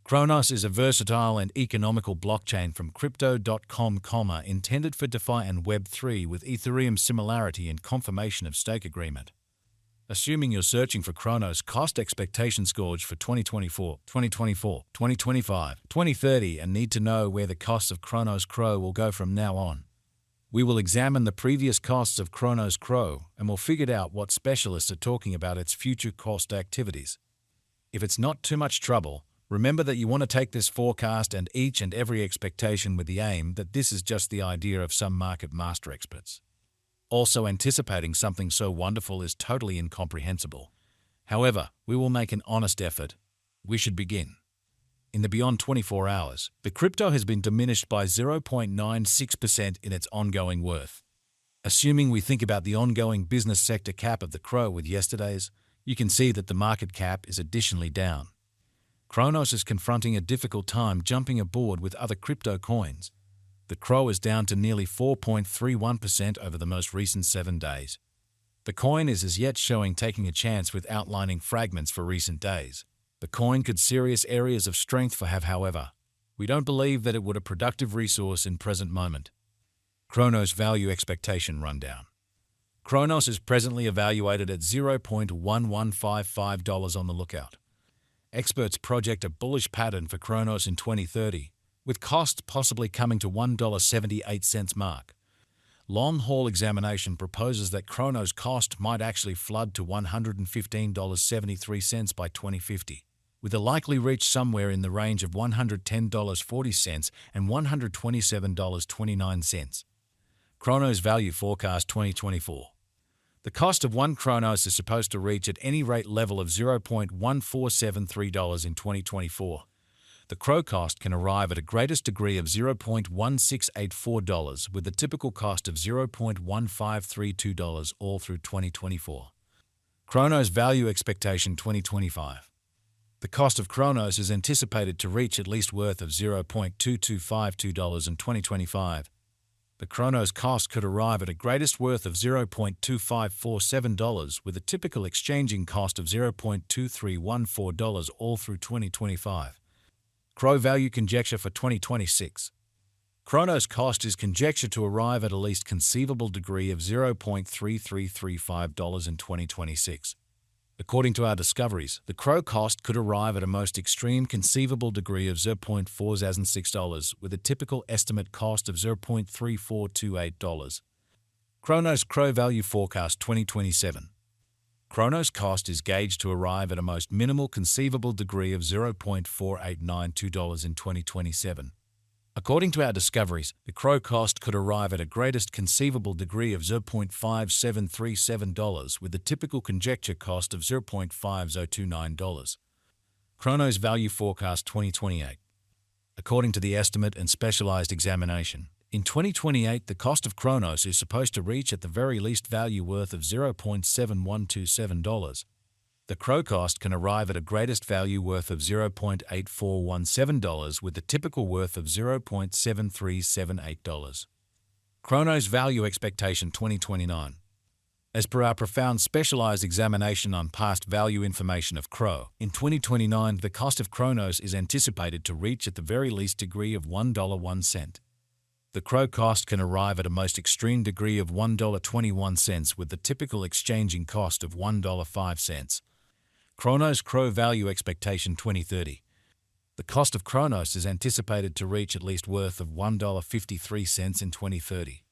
Cronos is a versatile and economical blockchain from Crypto.com, intended for DeFi and Web3 with Ethereum similarity and confirmation of stake agreement. Assuming you're searching for Cronos cost expectation scores for 2024, 2025, 2030 and need to know where the costs of Cronos CRO will go from now on, we will examine the previous costs of Cronos CRO and will figure out what specialists are talking about its future cost activities. If it's not too much trouble, remember that you want to take this forecast and each and every expectation with the aim that this is just the idea of some market master experts. Also, anticipating something so wonderful is totally incomprehensible. However, we will make an honest effort. We should begin. In the beyond 24 hours, the crypto has been diminished by 0.96% in its ongoing worth. Assuming we think about the ongoing business sector cap of the CRO with yesterday's, you can see that the market cap is additionally down. Cronos is confronting a difficult time jumping aboard with other crypto coins. The CRO is down to nearly 4.31% over the most recent 7 days. The coin is as yet showing taking a chance with outlining fragments for recent days. The coin could serious areas of strength for have, however. We don't believe that it would a productive resource in present moment. Cronos value expectation rundown. Cronos is presently evaluated at $0.1155 on the lookout. Experts project a bullish pattern for Cronos in 2030, with costs possibly coming to $1.78 mark. Long-haul examination proposes that Cronos cost might actually flood to $115.73 by 2050, with a likely reach somewhere in the range of $110.40 and $127.29. Cronos value forecast 2024. The cost of one Cronos is supposed to reach at any rate level of $0.1473 in 2024. The CRO cost can arrive at a greatest degree of $0.1684 with the typical cost of $0.1532 all through 2024. Cronos value expectation 2025. The cost of Cronos is anticipated to reach at least worth of $0.2252 in 2025. The Cronos cost could arrive at a greatest worth of $0.2547 with a typical exchanging cost of $0.2314 all through 2025. CRO value conjecture for 2026. Cronos cost is conjectured to arrive at a least conceivable degree of $0.3335 in 2026. According to our discoveries, the CRO cost could arrive at a most extreme conceivable degree of $0.4006 with a typical estimate cost of $0.3428. Cronos CRO value forecast 2027. Cronos cost is gauged to arrive at a most minimal conceivable degree of $0.4892 in 2027. According to our discoveries, the CRO cost could arrive at a greatest conceivable degree of $0.5737 with the typical conjecture cost of $0.5029. Cronos value forecast 2028. According to the estimate and specialized examination, in 2028 the cost of Cronos is supposed to reach at the very least value worth of $0.7127. The CRO cost can arrive at a greatest value worth of $0.8417 with the typical worth of $0.7378. Cronos value expectation 2029. As per our profound specialized examination on past value information of CRO, in 2029 the cost of Cronos is anticipated to reach at the very least degree of $1.01. The CRO cost can arrive at a most extreme degree of $1.21 with the typical exchanging cost of $1.05. Cronos CRO value expectation 2030. The cost of Cronos is anticipated to reach at least worth of $1.53 in 2030.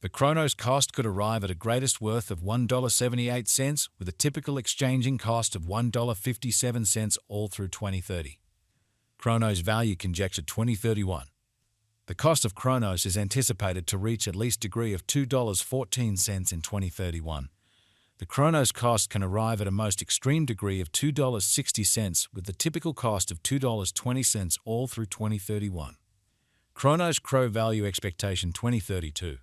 The Cronos cost could arrive at a greatest worth of $1.78 with a typical exchanging cost of $1.57 all through 2030. Cronos value conjecture 2031. The cost of Cronos is anticipated to reach at least degree of $2.14 in 2031. The Cronos cost can arrive at a most extreme degree of $2.60 with the typical cost of $2.20 all through 2031. Cronos CRO value expectation 2032.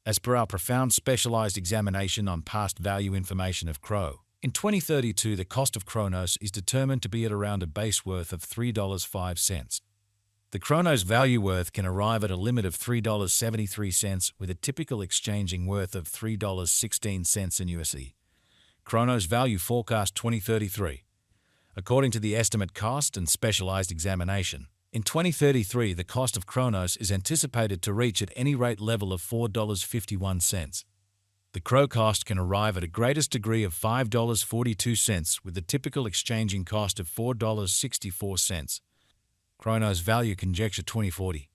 As per our profound specialized examination on past value information of CRO, in 2032 the cost of Cronos is determined to be at around a base worth of $3.05. The Cronos value worth can arrive at a limit of $3.73 with a typical exchanging worth of $3.16 in USD. Cronos value forecast 2033. According to the estimate cost and specialized examination, in 2033 the cost of Cronos is anticipated to reach at any rate level of $4.51. The Crow cost can arrive at a greatest degree of $5.42 with the typical exchanging cost of $4.64. Cronos Value Conjecture 2040.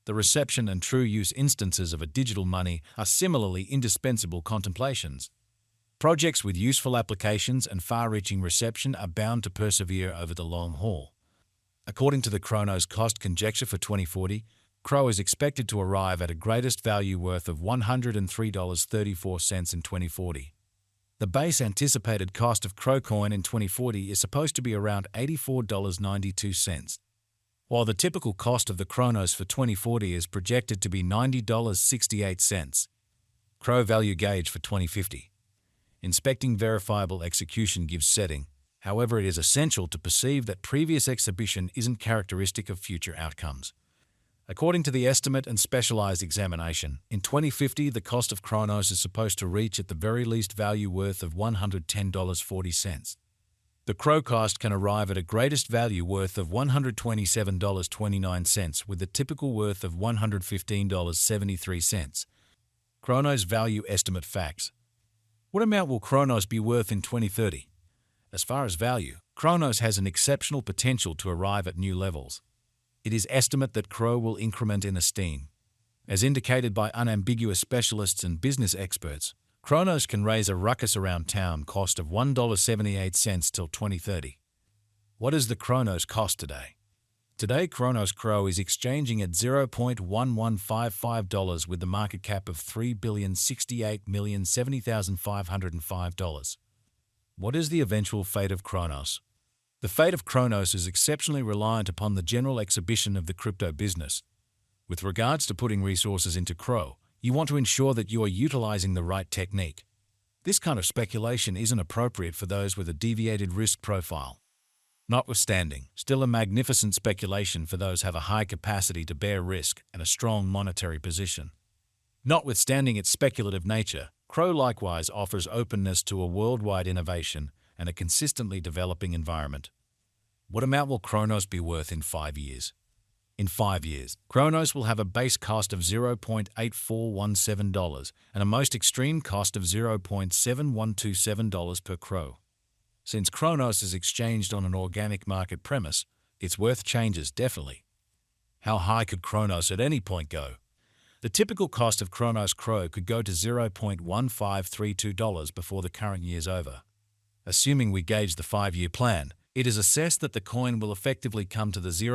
The reception and true use instances of a digital money are similarly indispensable contemplations. Projects with useful applications and far-reaching reception are bound to persevere over the long haul. According to the Cronos cost conjecture for 2040, Crow is expected to arrive at a greatest value worth of $103.34 in 2040. The base anticipated cost of Crow coin in 2040 is supposed to be around $84.92, while the typical cost of the Cronos for 2040 is projected to be $90.68. Crow value gauge for 2050. Inspecting verifiable execution gives setting. However, it is essential to perceive that previous exhibition isn't characteristic of future outcomes. According to the estimate and specialized examination, in 2050 the cost of Cronos is supposed to reach at the very least value worth of $110.40. The Crow cost can arrive at a greatest value worth of $127.29 with the typical worth of $115.73. Cronos value estimate facts. What amount will Cronos be worth in 2030? As far as value, Cronos has an exceptional potential to arrive at new levels. It is estimate that Crow will increment in esteem. As indicated by unambiguous specialists and business experts, Cronos can raise a ruckus around town cost of $1.78 till 2030. What is the Cronos cost today? Today, Cronos Crow is exchanging at $0.1155 with the market cap of $3,068,070,505. What is the eventual fate of Cronos? The fate of Cronos is exceptionally reliant upon the general exhibition of the crypto business. With regards to putting resources into Crow, you want to ensure that you are utilizing the right technique. This kind of speculation isn't appropriate for those with a deviated risk profile. Notwithstanding, still a magnificent speculation for those who have a high capacity to bear risk and a strong monetary position. Notwithstanding its speculative nature, Crow likewise offers openness to a worldwide innovation and a consistently developing environment. What amount will Cronos be worth in 5 years? In 5 years, Cronos will have a base cost of $0.8417 and a most extreme cost of $0.7127 per Crow. Since Cronos is exchanged on an organic market premise, its worth changes definitely. How high could Cronos at any point go? The typical cost of Cronos Crow could go to $0.1532 before the current year's over. Assuming we gauge the 5-year plan, it is assessed that the coin will effectively come to the